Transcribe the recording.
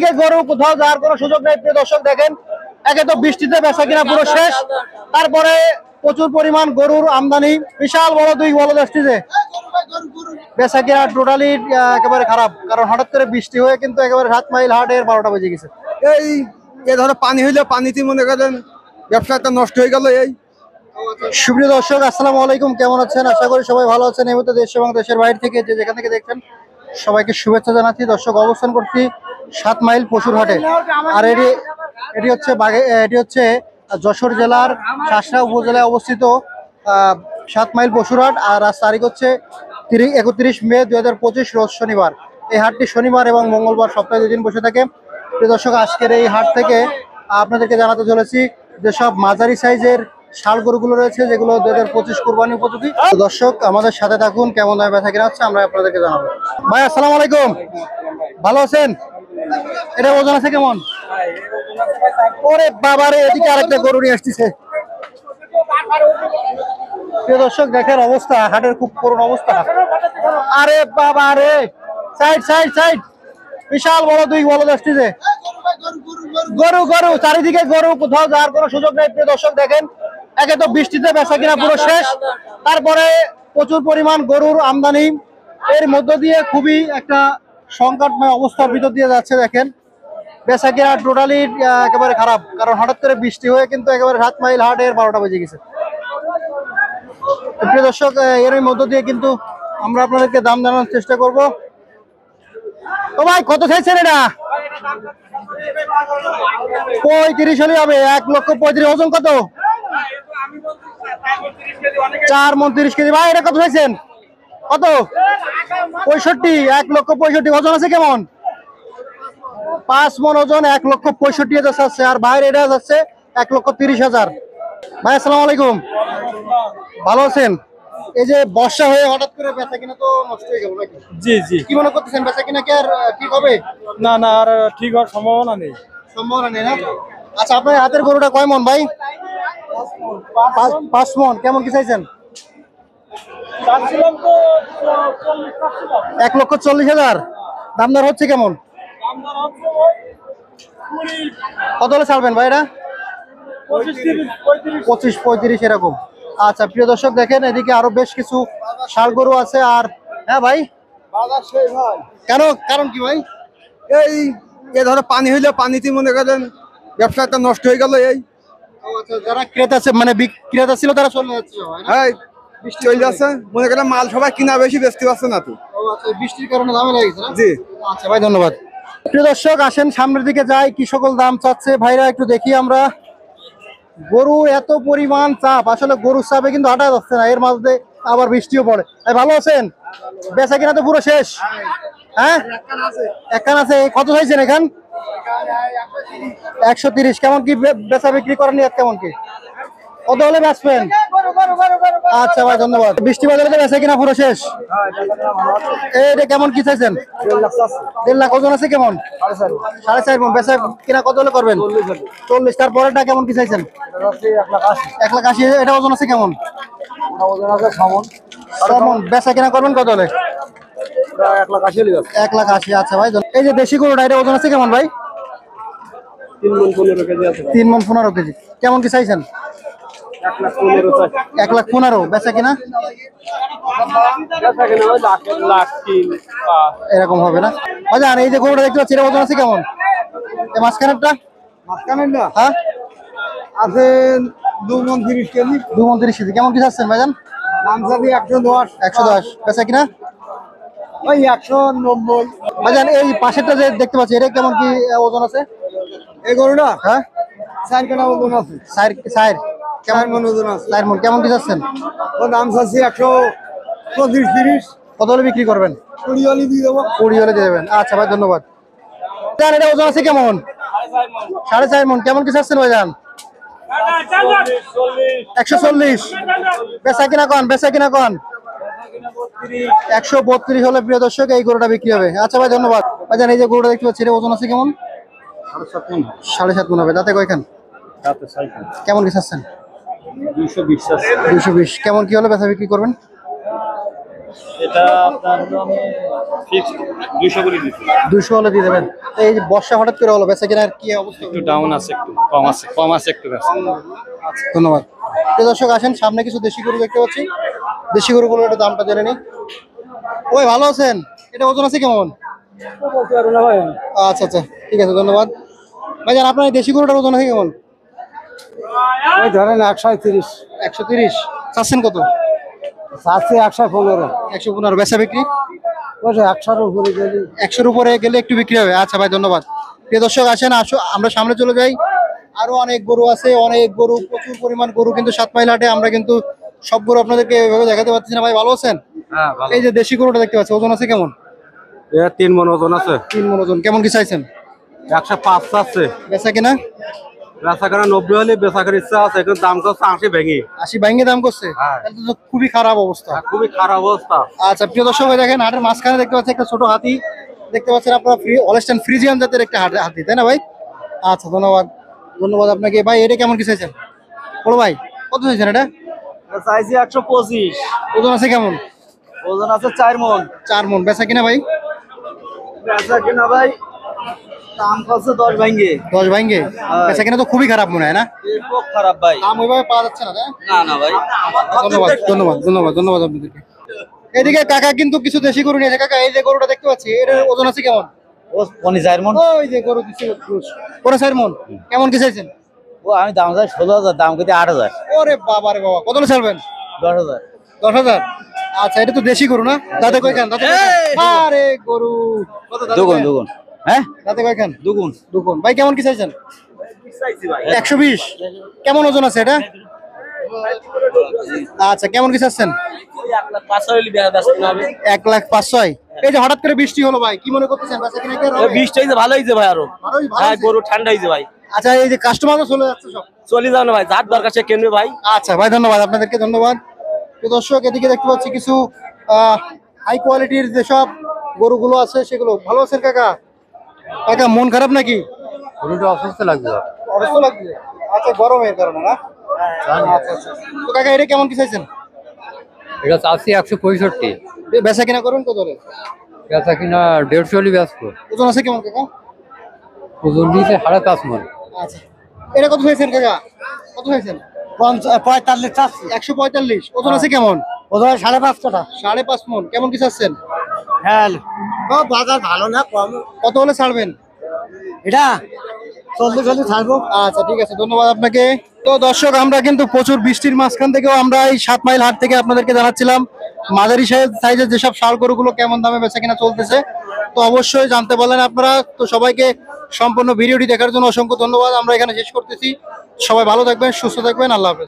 চারিদিকে গরু, কোথাও যাওয়ার কোনো সুযোগ নেই। প্রিয় দর্শক দেখেন, একে তো বৃষ্টিতে বেচা কিনা পুরো শেষ, তারপরে প্রচুর পরিমাণ গরুর আমদানি, বিশাল বড় দুই বলদ আসছে। বেচা কিনা টোটালি একেবারে খারাপ, কারণ হঠাৎ করে বৃষ্টি হয়ে কিন্তু একেবারে 7 মাইল হাটের 12টা বেজে গেছে। এই ধরো পানি হইলে পানিতে মনে করেন ব্যবসাটা নষ্ট হয়ে গেল। এই সুপ্রিয় দর্শক, আসসালামু আলাইকুম, কেমন আছেন? আশা করি সবাই ভালো আছেন। এই মুহূর্তে দেশ এবং দেশের বাইরে থেকে যে যেখান থেকে দেখছেন সবাইকে শুভেচ্ছা জানাচ্ছি। দর্শক, অবস্থান করছি 7 মাইল পশুর হাটে, আর এটি হচ্ছে যশোর জেলার চাষড়া উপজেলায় অবস্থিত 7 মাইল পশুর হাট। আর আজ তারিখ হচ্ছে 31 মে 2025, রোজ শনিবার। এই হাটটি শনিবার এবং মঙ্গলবার সপ্তাহে 2 দিন বসে থাকে। প্রিয় দর্শক, আজকের এই হাট থেকে আপনাদেরকে জানাতে চলেছি যেসব মাঝারি সাইজের ষাঁড় গরুগুলো রয়েছে, যেগুলো 2025 কুরবানি উপযোগী। দর্শক, আমাদের সাথে থাকুন, কেমন দামে বেচা কিনা হচ্ছে আমরা আপনাদেরকে জানাবো। ভাই আসসালামু আলাইকুম, ভালো আছেন? এটা ওজন আছে কেমন? ওরে বাবারে, এদিকে আরেকটা গরু নিয়ে আসতেছে। প্রিয় দর্শক, দেখেন অবস্থা, হাটের খুব করুণ অবস্থা। আরে বাবা রে, সাইড সাইড সাইড, বিশাল বড় দুই বলদ আসতেছে। গরু গরু চারিদিকে গরু, কোথাও যাওয়ার কোনো সুযোগ নেই। প্রিয় দর্শক দেখেন, একে তো বৃষ্টিতে বেচা কিনা পুরো শেষ, তারপরে প্রচুর পরিমাণ গরুর আমদানি, এর মধ্য দিয়ে খুবই একটা সংকটময় অবস্থার ভিতর দিয়ে যাচ্ছে। দেখেন বেচা কিনা টোটালি একেবারে খারাপ, কারণ হঠাৎ করে বৃষ্টি হয়ে কিন্তু একেবারে 7 মাইল হাটের 12টা বেজে গেছে। প্রিয় দর্শক, এর মধ্য দিয়ে কিন্তু আমরা আপনাদেরকে দাম জানানোর চেষ্টা করব। ও ভাই, কত চাইছেন এটা? 35 হলে হবে। 1,35,000। ওজন কত? 4 মণ 30 কেজি। ভাই এটা কত চাইছেন? কত? 65। 1,65,000। ওজন আছে কেমন? 5 মণ ওজন, 1,65,000 যাচ্ছে। আর ভাইয়ের এটা যাচ্ছে 1,30,000। ভাই আসসালামু আলাইকুম, ভালো আছেন? এই যে বর্ষা হয়ে হঠাৎ করে বেচা কিনা তো নষ্ট হয়ে গেল নাকি? জি জি। কি মনে করতেছেন, বেচা কিনা কি আর ঠিক হবে? না না, আর ঠিক হওয়ার সম্ভাবনা নেই। সম্ভাবনা নেই না? আচ্ছা, আপনার হাতের গরুটা কয় মণ ভাই? 5 মণ। কেমন কি চাইছেন? 1,40,000। দাম দর হচ্ছে কেমন? কত হলে ছাড়বেন ভাই এটা? 25-35 এরকম। আচ্ছা প্রিয় দর্শক, দেখেন এদিকে আরো বেশ কিছু ষাঁড় গরু আছে। আর হ্যাঁ ভাই, কেন, কারণ কি ভাই? এই ধরো পানি হইলে পানিতে মনে করেন ব্যবসাটা নষ্ট হয়ে গেল। এই যারা ক্রেতা আছে, মানে ক্রেতা ছিল, তারা চলে যাচ্ছে। হ্যাঁ, চলে যাচ্ছে। মনে করেন মাল সবাই কিনা বেশি বেচতে পারছে না তো। বৃষ্টির কারণে দামে লেগেছে না? জি। আচ্ছা ভাই, ধন্যবাদ। প্রিয় দর্শক, আসেন সামনের দিকে যাই, কি সকল দাম চাচ্ছে ভাইরা একটু দেখি আমরা। গরু এত পরিমাণ চাপ, আসলে গরুর চাপে কিন্তু হাঁটা যাচ্ছে না, এর মাঝে আবার বৃষ্টিও পড়ে। ভাই ভালো আছেন? বেচা কিনা তো পুরো শেষ। হ্যাঁ, একখান আছে। কত চাইছেন এখান? 130। কেমন কি বেচা বিক্রি করেন? কেমন কি, কত হলে বেচবেন? আচ্ছা ভাই, ধন্যবাদ। বৃষ্টি বাজারে তো বেচা কিনা পুরো শেষ। এটা কেমন কি চাইছেন? 1.5 লাখ। ওজন আছে কেমন? 4.5 মণ। বেচা কিনা কত হলে করবেন? 40। তারপরেটা কেমন কি চাইছেন? 1,80,000। এটা ওজন আছে কেমন? 6 মণ। বেচা কিনা করবেন কত হলে? 1,80,000। আচ্ছা ভাই, এই যে দেশি গরুটা, এটা ওজন আছে কেমন ভাই? 3 মণ 15 কেজি। কেমন কি চাইছেন? 1,15,000। বেচা কিনা এরকম হবে না? আচ্ছা, আর এই যে গরুটা দেখতে পাচ্ছি, এটা ওজন আছে কেমন? এই মাঝখানেরটা? হ্যাঁ, আছে 2 মণ 30 কেজি। 2 মণ 30 কেজি। কেমন কি চাচ্ছেন ভাইজান? দাম চাবি 110। 110। বেচা কিনা ওই 190। ভাইজান, এই পাশেরটা যে দেখতে পাচ্ছি, এটা কেমন কি ওজন আছে? এই গরুটা হ্যাঁ, 4 কেনা ওজন আছে। কেমন 4 মণ ওজন আছে। 4 মণ। কেমন কি চাচ্ছেন? ও দাম চাচ্ছি 125-30। কত হলে বিক্রি করবেন? 20 হলে দিয়ে দেবো। 20 হলে দিয়ে দেবেন। আচ্ছা ভাই, ধন্যবাদ। এটা ওজন আছে কেমন? 4.5 মণ। কেমন কি চাচ্ছেন ভাইজান? 140। বেচা কিনা কন, বেচা কিনা কন? 132 হলে প্রিয় দর্শক এই গরুটা বিক্রি হবে। আচ্ছা ভাই, ধন্যবাদ। ভাইজান, এই যে গরুটা দেখতে পাচ্ছি, এটা ওজন আছে কেমন? 7.5 মণ হবে। দাঁতে কয়খান? কেমন কি চাচ্ছেন? 220। 220। কেমন কি হলে বেচা বিক্রি করবেন? এটা আপনার হলো আমি ফিক্সড 200 করে দিচ্ছি। 200 হলে দিয়ে দেবেন। তো এই যে বর্ষা হঠাৎ করে হলো, বেচা কেনার কি অবস্থা? একটু ডাউন আছে, একটু কম আছে একটু বেশি। আচ্ছা, ধন্যবাদ। প্রিয় দর্শক, আসেন সামনে কিছু দেশি গরু দেখতে পাচ্ছি। দেশি গরুগুলোর একটু দামটা জেনে নিই। ওই ভালো আছেন? এটা ওজন আছে কেমন? আচ্ছা আচ্ছা, ঠিক আছে, ধন্যবাদ। ভাইজান, আপনার এই দেশি গরুটার ওজন আছে কেমন? ওই ধরেন 130, 130। চাচ্ছেন কত? 115, 115। বেচা বিক্রি? ওই 100 উপরে গেলি 100-র উপরে গেলে একটু বিক্রি হবে। আচ্ছা ভাই, ধন্যবাদ। প্রিয় দর্শক, আসেন আমরা সামনে চলে যাই। আরো অনেক গরু আছে, অনেক গরু, প্রচুর পরিমাণ গরু কিন্তু 7 মাইল হাটে। আমরা কিন্তু সব গরু আপনাদেরকে এভাবে দেখাতে পারছি না। ভাই ভালো আছেন? হ্যাঁ ভালো। এই যে দেশি গরুটা দেখতে পাচ্ছি, ওজন আছে কেমন? এর 3 মণ ওজন আছে। 3 মণ ওজন। কেমন কি চাইছেন? 105 আছে। বেচা কিনা? বেচাকেনা 90 হলে বেচাকের ইচ্ছা আছে, কিন্তু দাম করছে 80 ভেঙে। 80 ভাঙ্গে দাম করছে? হ্যাঁ। তাহলে তো খুবই খারাপ অবস্থা। খুবই খারাপ অবস্থা। আচ্ছা, প্রিয় দর্শক, ভাই দেখেন হাটের মাঝখানে দেখতে পাচ্ছি একটা ছোট হাতি। দেখতে পাচ্ছেন আপনারা হলস্টাইন ফ্রিজিয়ান জাতের একটা হাতি, তাই না ভাই? আচ্ছা, ধন্যবাদ। ধন্যবাদ আপনাকে। ভাই এটা কেমন কি চাইছেন? বড় ভাই, কত চাইছেন এটা? চাইছি 125। ওজন আছে কেমন? ওজন আছে 4 মণ। 4 মণ। বেচা কিনা ভাই? বেচাকেনা ভাই দাম করছে 10 ভেঙে। 10 ভাঙ্গে? বেচা কিনা তো খুবই খারাপ মনে হয় না? খুব খারাপ ভাই। দাম ওইভাবে পাওয়া যাচ্ছে না, তাই না? না না ভাই। ধন্যবাদ ধন্যবাদ ধন্যবাদ ধন্যবাদ আপনাদেরকে। এদিকে কাকা কিন্তু কিছু দেশি গরু নিয়েছে। কাকা, এই যে গরুটা দেখতে পাচ্ছি, এর ওজন আছে কেমন? ও 4 মণ। ওই যে গরু দিচ্ছে, ওরা 4 মণ। কেমন কি চাইছেন? ও আমি দাম চাই 16,000, দাম কিন্তু 8,000। ওরে বাবা রে বাবা, কত ছাড়বেন? 10,000। 10,000। আচ্ছা, এটা তো দেশি গরু না? দাঁতে কয়খান? দাঁতে কয়খান? আরে গরু কত দাঁতে? দুগুণ। হ্যাঁ দাঁতে কয়খান? দুগুণ। দুগুণ। ভাই কেমন কি চাইছেন? চাইছি ভাই 120। কেমন ওজন আছে এটা? আচ্ছা, কেমন কি চাচ্ছেন? 1,05,000 হলে ব্যস্ত হবে। 1,05,000। এই যে হঠাৎ করে বৃষ্টি হলো ভাই, কি মনে করতেছেন? বেচা কিনা কি আর হবে? বৃষ্টি হয়েছে, ভালো হয়েছে ভাই। আরো ভালোই, ভালো হ্যাঁ, হয়েছে। গরু ঠান্ডা হয়েছে ভাই। আচ্ছা, এই যে কাস্টমার তো চলে যাচ্ছে সব। চলে যাও না ভাই, যার দরকার সে কেনবে ভাই। আচ্ছা ভাই, ধন্যবাদ আপনাদেরকে, ধন্যবাদ। তো দর্শক, এদিকে দেখতে পাচ্ছি কিছু হাই কোয়ালিটির যেসব গরুগুলো আছে সেগুলো। ভালো আছেন কাকা? কাকা, মন খারাপ নাকি? গরুটা অসুস্থ লাগছে। অবস্থা লাগছে? আচ্ছা, গরমের কারণে না? আচ্ছা আচ্ছা। তো কাকা, এটা কেমন কি চাইছেন? এটা চাচ্ছি 165, বেচা কিনা করুন কত করে? বেচা কিনা 150 হলে ব্যস্ত। ওজন আছে কেমন কাকা? ওজন দিয়েছে 5.5 মণ। আচ্ছা, এটা কত চাইছেন কাকা? কত চাইছেন? 45 চাচ্ছি। 145। ওজন আছে কেমন? ওজন 5.5 টাকা। 5.5 মণ। কেমন কি চাচ্ছেন? হ্যাঁ বাজার ভালো না, কম। কত হলে ছাড়বেন? এটা 40 হলে ছাড়বো। আচ্ছা, ঠিক আছে, ধন্যবাদ আপনাকে। তো দর্শক, আমরা কিন্তু প্রচুর বৃষ্টির মাঝখান থেকেও আমরা এই 7 মাইল হাট থেকে আপনাদেরকে জানাচ্ছিলাম মাঝারি সাইজের যেসব ষাঁড় গরুগুলো কেমন দামে বেচা কিনা চলতেছে। তো অবশ্যই জানতে পারলেন আপনারা। তো সবাইকে সম্পূর্ণ ভিডিওটি দেখার জন্য অসংখ্য ধন্যবাদ। আমরা এখানে শেষ করতেছি। সবাই ভালো থাকবেন, সুস্থ থাকবেন। আল্লাহ হাফেজ।